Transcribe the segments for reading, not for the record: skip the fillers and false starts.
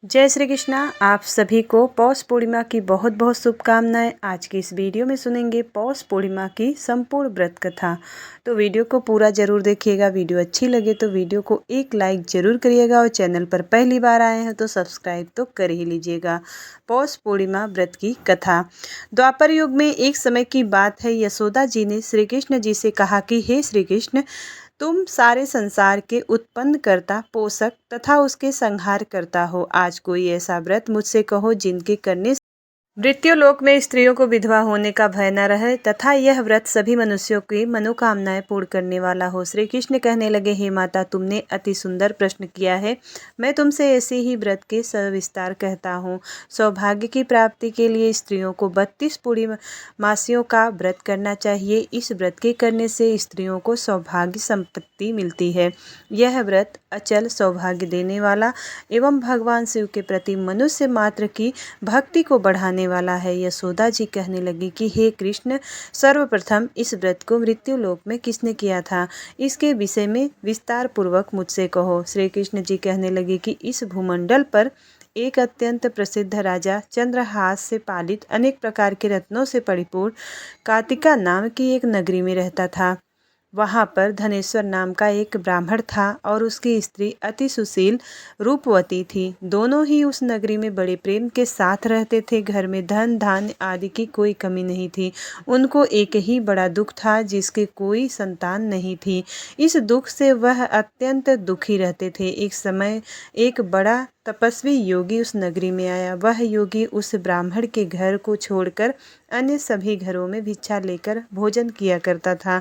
जय श्री कृष्णा। आप सभी को पौष पूर्णिमा की बहुत बहुत शुभकामनाएं। आज की इस वीडियो में सुनेंगे पौष पूर्णिमा की संपूर्ण व्रत कथा। तो वीडियो को पूरा जरूर देखिएगा। वीडियो अच्छी लगे तो वीडियो को एक लाइक जरूर करिएगा और चैनल पर पहली बार आए हैं तो सब्सक्राइब तो कर ही लीजिएगा। पौष पूर्णिमा व्रत की कथा। द्वापर युग में एक समय की बात है, यशोदा जी ने श्री कृष्ण जी से कहा कि हे श्री कृष्ण, तुम सारे संसार के उत्पन्न करता, पोषक तथा उसके संहार करता हो। आज कोई ऐसा व्रत मुझसे कहो जिनके करने मृत्युलोक में स्त्रियों को विधवा होने का भय न रहे तथा यह व्रत सभी मनुष्यों की मनोकामनाएं पूर्ण करने वाला हो। श्री कृष्ण कहने लगे, हे माता, तुमने अति सुंदर प्रश्न किया है। मैं तुमसे ऐसे ही व्रत के सविस्तार कहता हूँ। सौभाग्य की प्राप्ति के लिए स्त्रियों को 32 पूर्णमासियों का व्रत करना चाहिए। इस व्रत के करने से स्त्रियों को सौभाग्य संपत्ति मिलती है। यह व्रत अचल सौभाग्य देने वाला एवं भगवान शिव के प्रति मनुष्य मात्र की भक्ति को बढ़ाने वाला है। यशोदा जी कहने लगी कि हे कृष्ण, सर्वप्रथम इस व्रत को मृत्युलोक में किसने किया था, इसके विषय में विस्तार पूर्वक मुझसे कहो। श्री कृष्ण जी कहने लगे कि इस भूमंडल पर एक अत्यंत प्रसिद्ध राजा चंद्रहास से पालित अनेक प्रकार के रत्नों से परिपूर्ण कातिका नाम की एक नगरी में रहता था। वहाँ पर धनेश्वर नाम का एक ब्राह्मण था और उसकी स्त्री अति सुशील रूपवती थी। दोनों ही उस नगरी में बड़े प्रेम के साथ रहते थे। घर में धन धान्य आदि की कोई कमी नहीं थी। उनको एक ही बड़ा दुख था, जिसके कोई संतान नहीं थी। इस दुख से वह अत्यंत दुखी रहते थे। एक समय एक बड़ा तपस्वी योगी उस नगरी में आया। वह योगी उस ब्राह्मण के घर को छोड़कर अन्य सभी घरों में भिक्षा लेकर भोजन किया करता था।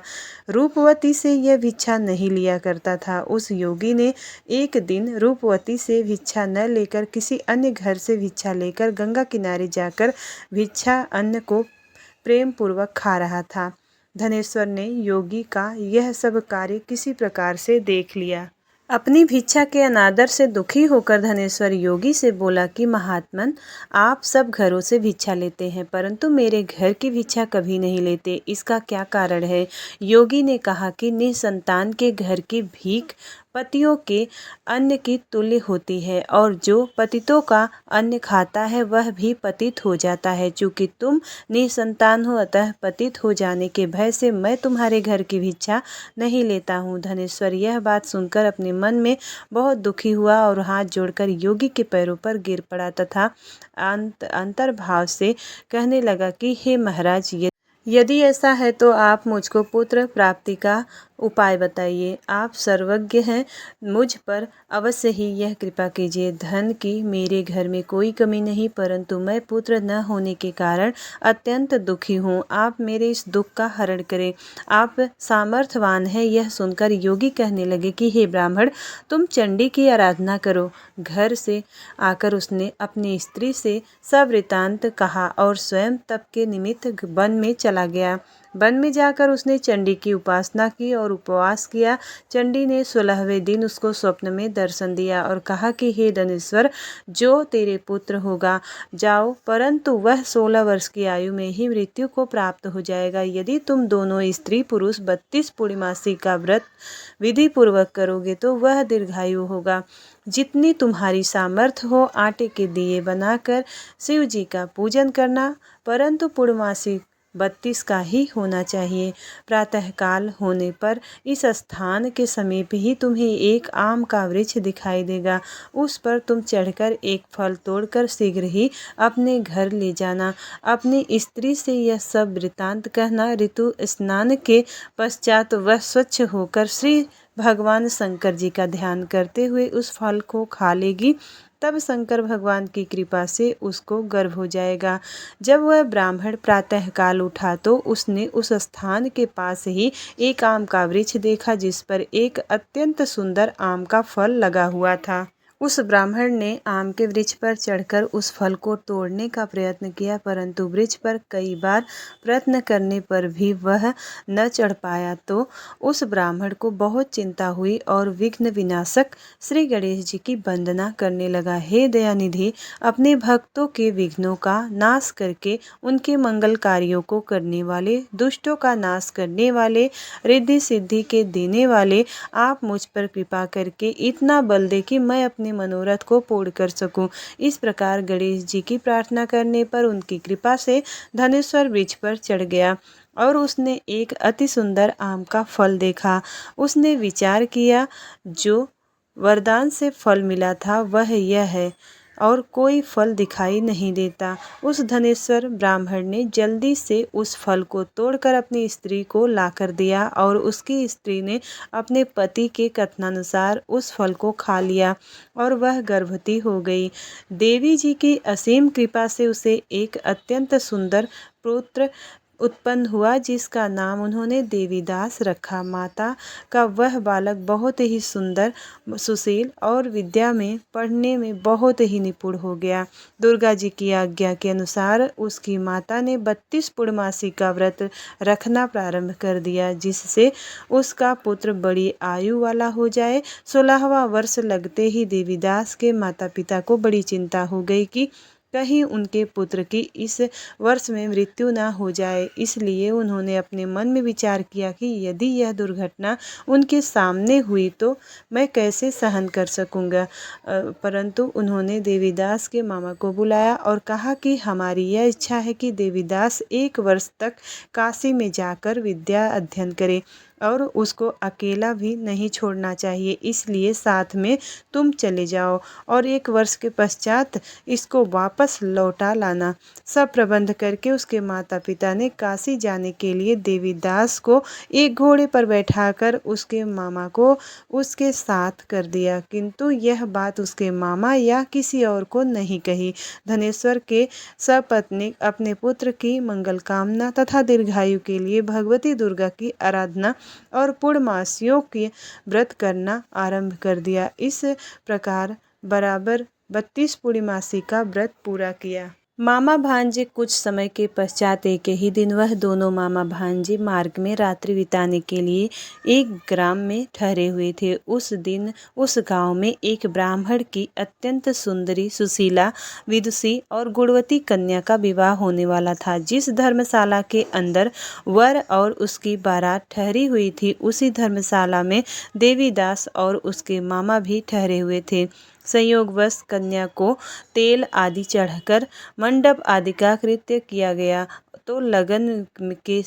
रूपवती से यह भिक्षा नहीं लिया करता था। उस योगी ने एक दिन रूपवती से भिक्षा न लेकर किसी अन्य घर से भिक्षा लेकर गंगा किनारे जाकर भिक्षा अन्न को प्रेम पूर्वक खा रहा था। धनेश्वर ने योगी का यह सब कार्य किसी प्रकार से देख लिया। अपनी भिक्षा के अनादर से दुखी होकर धनेश्वर योगी से बोला कि महात्मन, आप सब घरों से भिक्षा लेते हैं परंतु मेरे घर की भिक्षा कभी नहीं लेते, इसका क्या कारण है। योगी ने कहा कि निसंतान के घर की भीख पतियों के अन्न की तुल्य होती है और जो पतितों का अन्न खाता है वह भी पतित हो जाता है। चूंकि तुम निसंतान हो अतः पतित हो जाने के भय से मैं तुम्हारे घर की भिक्षा नहीं लेता हूँ। धनेश्वर यह बात सुनकर अपने मन में बहुत दुखी हुआ और हाथ जोड़कर योगी के पैरों पर गिर पड़ा तथा अंतर्भाव से कहने लगा कि हे महाराज, यदि ऐसा है तो आप मुझको पुत्र प्राप्ति का उपाय बताइए। आप सर्वज्ञ हैं, मुझ पर अवश्य ही यह कृपा कीजिए। धन की मेरे घर में कोई कमी नहीं, परंतु मैं पुत्र न होने के कारण अत्यंत दुखी हूँ। आप मेरे इस दुख का हरण करें। आप सामर्थ्यवान हैं। यह सुनकर योगी कहने लगे कि हे ब्राह्मण, तुम चंडी की आराधना करो। घर से आकर उसने अपनी स्त्री से सब वृतांत कहा और स्वयं तप के निमित्त वन में चला गया। वन में जाकर उसने चंडी की उपासना की और उपवास किया। चंडी ने 16वें दिन उसको स्वप्न में दर्शन दिया और कहा कि हे धनेश्वर, जो तेरे पुत्र होगा जाओ, परंतु वह 16 वर्ष की आयु में ही मृत्यु को प्राप्त हो जाएगा। यदि तुम दोनों स्त्री पुरुष 32 पूर्णमासी का व्रत विधि पूर्वक करोगे तो वह दीर्घायु होगा। जितनी तुम्हारी सामर्थ्य हो आटे के दिए बनाकर शिव जी का पूजन करना, परंतु पूर्णमासी 32 का ही होना चाहिए। प्रातःकाल होने पर इस स्थान के समीप ही तुम्हें एक आम का वृक्ष दिखाई देगा। उस पर तुम चढ़कर एक फल तोड़कर शीघ्र ही अपने घर ले जाना। अपनी स्त्री से यह सब वृतांत कहना। ऋतु स्नान के पश्चात वह स्वच्छ होकर श्री भगवान शंकर जी का ध्यान करते हुए उस फल को खा लेगी। तब शंकर भगवान की कृपा से उसको गर्भ हो जाएगा। जब वह ब्राह्मण प्रातःकाल उठा तो उसने उस स्थान के पास ही एक आम का वृक्ष देखा, जिस पर एक अत्यंत सुंदर आम का फल लगा हुआ था। उस ब्राह्मण ने आम के वृक्ष पर चढ़कर उस फल को तोड़ने का प्रयत्न किया, परंतु वृक्ष पर कई बार प्रयत्न करने पर भी वह न चढ़ पाया। तो उस ब्राह्मण को बहुत चिंता हुई और विघ्न विनाशक श्री गणेश जी की वंदना करने लगा। हे दयानिधि, अपने भक्तों के विघ्नों का नाश करके उनके मंगल कार्यों को करने वाले, दुष्टों का नाश करने वाले, रिद्धि सिद्धि के देने वाले, आप मुझ पर कृपा करके इतना बल दे कि मैं अपने अपने मनोरथ को पूर्ण कर सकूं। इस प्रकार गणेश जी की प्रार्थना करने पर उनकी कृपा से धनेश्वर वृक्ष पर चढ़ गया और उसने एक अति सुंदर आम का फल देखा। उसने विचार किया, जो वरदान से फल मिला था वह यह है और कोई फल दिखाई नहीं देता। उस धनेश्वर ब्राह्मण ने जल्दी से उस फल को तोड़कर अपनी स्त्री को लाकर दिया और उसकी स्त्री ने अपने पति के कथनानुसार उस फल को खा लिया और वह गर्भवती हो गई। देवी जी की असीम कृपा से उसे एक अत्यंत सुंदर पुत्र उत्पन्न हुआ, जिसका नाम उन्होंने देवीदास रखा। माता का वह बालक बहुत ही सुंदर, सुशील और विद्या में पढ़ने में बहुत ही निपुण हो गया। दुर्गा जी की आज्ञा के अनुसार उसकी माता ने 32 पूर्णमासी का व्रत रखना प्रारंभ कर दिया, जिससे उसका पुत्र बड़ी आयु वाला हो जाए। 16वां वर्ष लगते ही देवीदास के माता पिता को बड़ी चिंता हो गई कि कहीं उनके पुत्र की इस वर्ष में मृत्यु ना हो जाए। इसलिए उन्होंने अपने मन में विचार किया कि यदि यह दुर्घटना उनके सामने हुई तो मैं कैसे सहन कर सकूंगा। परंतु उन्होंने देवीदास के मामा को बुलाया और कहा कि हमारी यह इच्छा है कि देवीदास 1 वर्ष तक काशी में जाकर विद्या अध्ययन करे और उसको अकेला भी नहीं छोड़ना चाहिए, इसलिए साथ में तुम चले जाओ और 1 वर्ष के पश्चात इसको वापस लौटा लाना। सब प्रबंध करके उसके माता पिता ने काशी जाने के लिए देवीदास को एक घोड़े पर बैठाकर उसके मामा को उसके साथ कर दिया, किंतु यह बात उसके मामा या किसी और को नहीं कही। धनेश्वर के सपत्नीक अपने पुत्र की मंगल कामना तथा दीर्घायु के लिए भगवती दुर्गा की आराधना और पूर्णमासियों के व्रत करना आरंभ कर दिया। इस प्रकार बराबर 32 पूर्णमासी का व्रत पूरा किया। मामा भांजे कुछ समय के पश्चात एक ही दिन वह दोनों मामा भांजे मार्ग में रात्रि बिताने के लिए एक ग्राम में ठहरे हुए थे। उस दिन उस गांव में एक ब्राह्मण की अत्यंत सुंदरी, सुशीला, विदुषी और गुणवती कन्या का विवाह होने वाला था। जिस धर्मशाला के अंदर वर और उसकी बारात ठहरी हुई थी, उसी धर्मशाला में देवीदास और उसके मामा भी ठहरे हुए थे। संयोगवश कन्या को तेल आदि चढ़ाकर मंडप आदि का कृत्य किया गया तो लगन के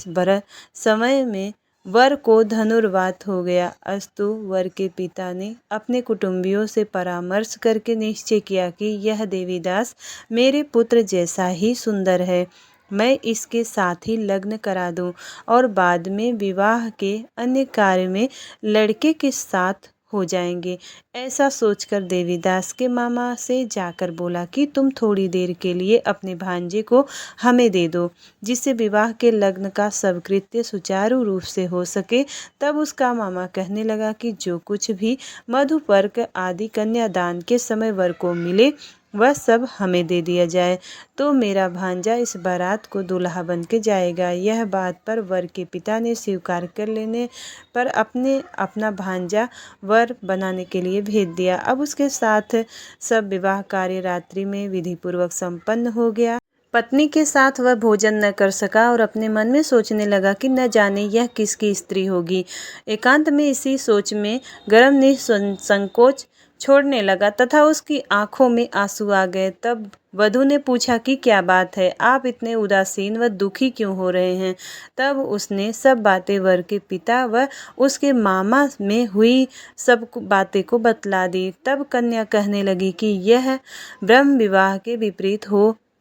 समय में वर को धनुर्वात हो गया। अस्तु वर के पिता ने अपने कुटुंबियों से परामर्श करके निश्चय किया कि यह देवीदास मेरे पुत्र जैसा ही सुंदर है, मैं इसके साथ ही लग्न करा दूं और बाद में विवाह के अन्य कार्य में लड़के के साथ हो जाएंगे। ऐसा सोचकर देवीदास के मामा से जाकर बोला कि तुम थोड़ी देर के लिए अपने भांजे को हमें दे दो, जिससे विवाह के लग्न का सब कृत्य सुचारू रूप से हो सके। तब उसका मामा कहने लगा कि जो कुछ भी मधुपर्क आदि कन्यादान के समय वर को मिले वह सब हमें दे दिया जाए, तो मेरा भांजा इस बारात को दूल्हा बन के जाएगा। यह बात पर वर के पिता ने स्वीकार कर लेने पर अपना भांजा वर बनाने के लिए भेज दिया। अब उसके साथ सब विवाह कार्य रात्रि में विधिपूर्वक संपन्न हो गया। पत्नी के साथ वह भोजन न कर सका और अपने मन में सोचने लगा कि न जाने यह किसकी स्त्री होगी। एकांत में इसी सोच में गर्म निसंकोच छोड़ने लगा तथा उसकी आंखों में आंसू आ गए। तब वधू ने पूछा कि क्या बात है, आप इतने उदासीन व दुखी क्यों हो रहे हैं। तब उसने सब बातें वर के पिता व उसके मामा में हुई सब बातें को बतला दी। तब कन्या कहने लगी कि यह ब्रह्म विवाह के विपरीत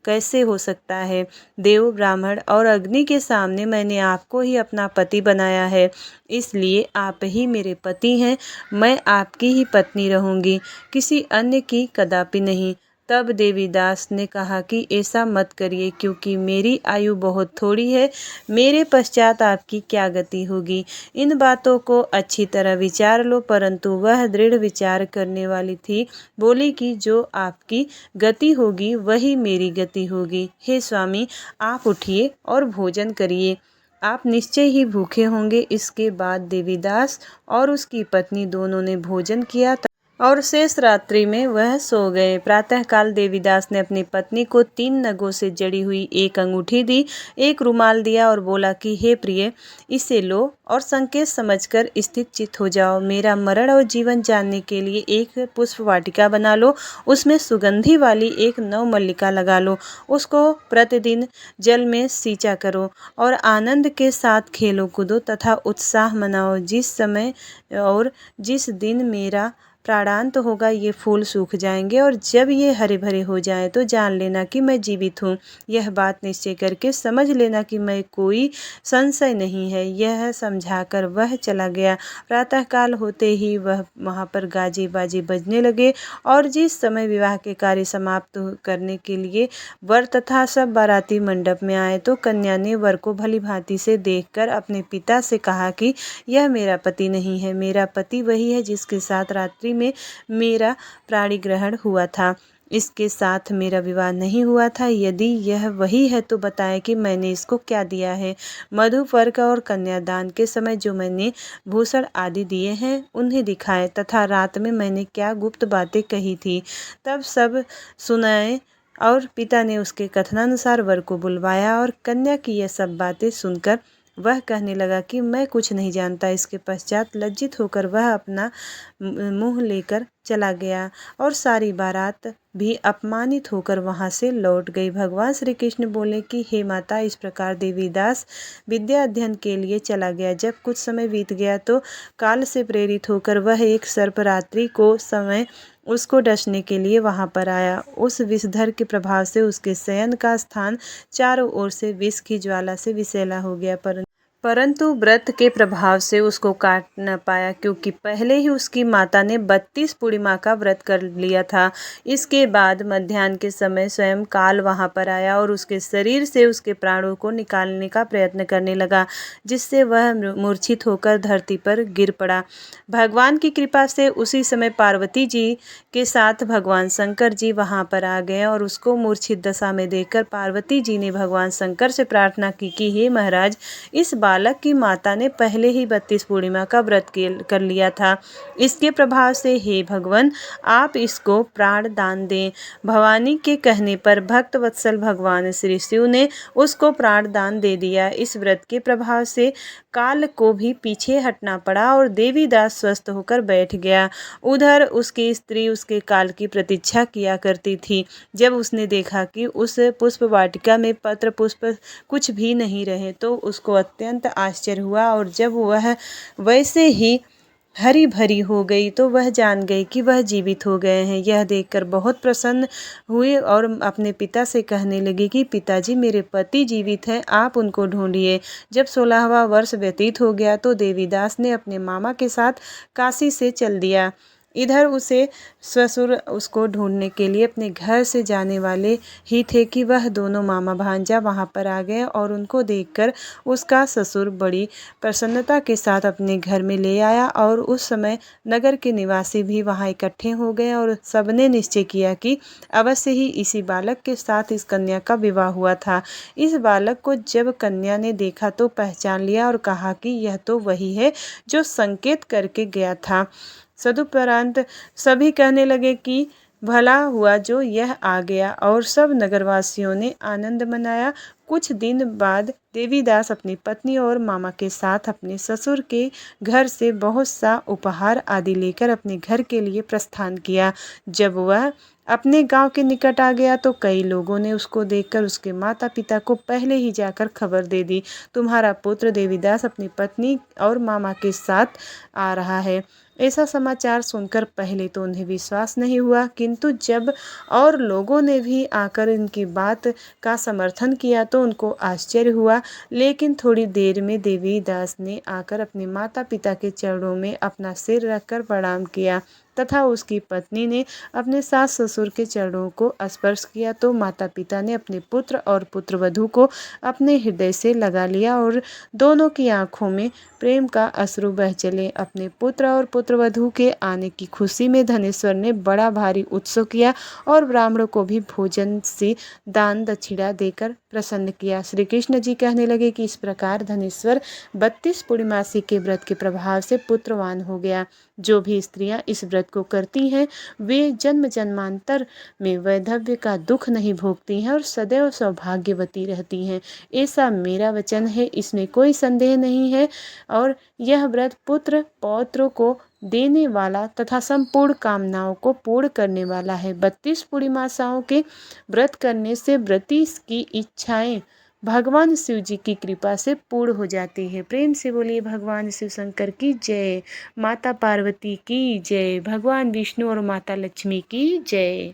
कैसे हो सकता है। देव, ब्राह्मण और अग्नि के सामने मैंने आपको ही अपना पति बनाया है, इसलिए आप ही मेरे पति हैं। मैं आपकी ही पत्नी रहूंगी, किसी अन्य की कदापि नहीं। तब देवीदास ने कहा कि ऐसा मत करिए, क्योंकि मेरी आयु बहुत थोड़ी है, मेरे पश्चात आपकी क्या गति होगी। इन बातों को अच्छी तरह विचार लो। परंतु वह दृढ़ विचार करने वाली थी, बोली कि जो आपकी गति होगी वही मेरी गति होगी। हे स्वामी, आप उठिए और भोजन करिए, आप निश्चय ही भूखे होंगे। इसके बाद देवीदास और उसकी पत्नी दोनों ने भोजन किया और शेष रात्रि में वह सो गए। प्रातःकाल देवीदास ने अपनी पत्नी को 3 नगों से जड़ी हुई एक अंगूठी दी, एक रुमाल दिया और बोला कि हे प्रिय, इसे लो और संकेत समझकर स्थित चित्त हो जाओ। मेरा मरण और जीवन जानने के लिए एक पुष्प वाटिका बना लो, उसमें सुगंधी वाली एक नवमल्लिका लगा लो, उसको प्रतिदिन जल में सींचा करो और आनंद के साथ खेलो कूदो तथा उत्साह मनाओ। जिस समय और जिस दिन मेरा प्राणांत होगा ये फूल सूख जाएंगे और जब ये हरे भरे हो जाएं तो जान लेना कि मैं जीवित हूँ। यह बात निश्चय करके समझ लेना कि मैं कोई संशय नहीं है। यह समझाकर वह चला गया। प्रातःकाल होते ही वह वहाँ पर गाजे बाजे बजने लगे और जिस समय विवाह के कार्य समाप्त करने के लिए वर तथा सब बाराती मंडप में आए तो कन्या ने वर को भली भांति से देखकर अपने पिता से कहा कि यह मेरा पति नहीं है, मेरा पति वही है जिसके साथ रात्रि में मेरा प्राणी ग्रहण हुआ था। इसके साथ मेरा विवाह नहीं हुआ था। यदि यह वही है तो बताएं कि मैंने इसको क्या दिया है। मधुपर्क और कन्यादान के समय जो मैंने भूषण आदि दिए हैं उन्हें दिखाएं तथा रात में मैंने क्या गुप्त बातें कही थी तब सब सुनाए। और पिता ने उसके कथनानुसार वर को बुलवाया और कन्या की यह सब बातें सुनकर वह कहने लगा कि मैं कुछ नहीं जानता। इसके पश्चात लज्जित होकर वह अपना मुंह लेकर चला गया और सारी बारात भी अपमानित होकर वहां से लौट गई। भगवान श्री कृष्ण बोले कि हे माता, इस प्रकार देवीदास विद्या अध्ययन के लिए चला गया। जब कुछ समय बीत गया तो काल से प्रेरित होकर वह एक सर्परात्रि को समय उसको डसने के लिए वहां पर आया। उस विषधर के प्रभाव से उसके शयन का स्थान चारों ओर से विष की ज्वाला से विषैला हो गया, परंतु व्रत के प्रभाव से उसको काट न पाया, क्योंकि पहले ही उसकी माता ने 32 पूर्णिमा का व्रत कर लिया था। इसके बाद मध्याह्न के समय स्वयं काल वहां पर आया और उसके शरीर से उसके प्राणों को निकालने का प्रयत्न करने लगा, जिससे वह मूर्छित होकर धरती पर गिर पड़ा। भगवान की कृपा से उसी समय पार्वती जी के साथ भगवान शंकर जी वहां पर आ गए और उसको मूर्छित दशा में देखकर पार्वती जी ने भगवान शंकर से प्रार्थना की कि हे महाराज, इस बालक की माता ने पहले ही 32 पूर्णिमा का व्रत कर लिया था। इसके प्रभाव से हे भगवान, आप इसको प्राण दान दें। भवानी के कहने पर भक्त वत्सल भगवान श्री शिव ने उसको प्राण दान दे दिया। इस व्रत के प्रभाव से काल को भी पीछे हटना पड़ा और देवीदास स्वस्थ होकर बैठ गया। उधर उसकी स्त्री उसके काल की प्रतीक्षा किया करती थी। जब उसने देखा कि उस पुष्प वाटिका में पत्र पुष्प कुछ भी नहीं रहे तो उसको अत्यंत आश्चर्य हुआ और जब वह वैसे ही हरी भरी हो गई तो वह जान गई कि वह जीवित हो गए हैं। यह देखकर बहुत प्रसन्न हुए और अपने पिता से कहने लगी कि पिताजी, मेरे पति जीवित हैं, आप उनको ढूंढिए। जब 16वां वर्ष व्यतीत हो गया तो देवीदास ने अपने मामा के साथ काशी से चल दिया। इधर उसे ससुर उसको ढूंढने के लिए अपने घर से जाने वाले ही थे कि वह दोनों मामा भांजा वहां पर आ गए और उनको देखकर उसका ससुर बड़ी प्रसन्नता के साथ अपने घर में ले आया। और उस समय नगर के निवासी भी वहां इकट्ठे हो गए और सबने निश्चय किया कि अवश्य ही इसी बालक के साथ इस कन्या का विवाह हुआ था। इस बालक को जब कन्या ने देखा तो पहचान लिया और कहा कि यह तो वही है जो संकेत करके गया था। सदुपरांत सभी कहने लगे कि भला हुआ जो यह आ गया और सब नगरवासियों ने आनंद मनाया। कुछ दिन बाद देवीदास अपनी पत्नी और मामा के साथ अपने ससुर के घर से बहुत सा उपहार आदि लेकर अपने घर के लिए प्रस्थान किया। जब वह अपने गांव के निकट आ गया तो कई लोगों ने उसको देखकर उसके माता पिता को पहले ही जाकर खबर दे दी, तुम्हारा पुत्र देवीदास अपनी पत्नी और मामा के साथ आ रहा है। ऐसा समाचार सुनकर पहले तो उन्हें विश्वास नहीं हुआ, किंतु जब और लोगों ने भी आकर इनकी बात का समर्थन किया तो उनको आश्चर्य हुआ। लेकिन थोड़ी देर में देवीदास ने आकर अपने माता पिता के चरणों में अपना सिर रखकर प्रणाम किया तथा उसकी पत्नी ने अपने सास ससुर के चरणों को स्पर्श किया तो माता पिता ने अपने पुत्र और पुत्रवधू को अपने हृदय से लगा लिया और दोनों की आंखों में प्रेम का अश्रु बह चले। अपने पुत्र और पुत्रवधू के आने की खुशी में धनेश्वर ने बड़ा भारी उत्सव किया और ब्राह्मणों को भी भोजन से दान दक्षिणा देकर प्रसन्न किया। श्री कृष्ण जी कहने लगे कि इस प्रकार धनेश्वर 32 पूर्णिमासी के व्रत के प्रभाव से पुत्रवान हो गया। जो भी स्त्रियां इस व्रत व्रत को करती हैं वे जन्म जन्मांतर में वैधव्य का दुख नहीं भोगती हैं और सदैव सौभाग्यवती रहती हैं। ऐसा मेरा वचन है, इसमें कोई संदेह नहीं है। और यह व्रत पुत्र पौत्र को देने वाला तथा संपूर्ण कामनाओं को पूर्ण करने वाला है। 32 पूर्णिमासाओं के व्रत करने से व्रती की इच्छाएं भगवान शिव जी की कृपा से पूर्ण हो जाती है। प्रेम से बोलिए भगवान शिव शंकर की जय, माता पार्वती की जय, भगवान विष्णु और माता लक्ष्मी की जय।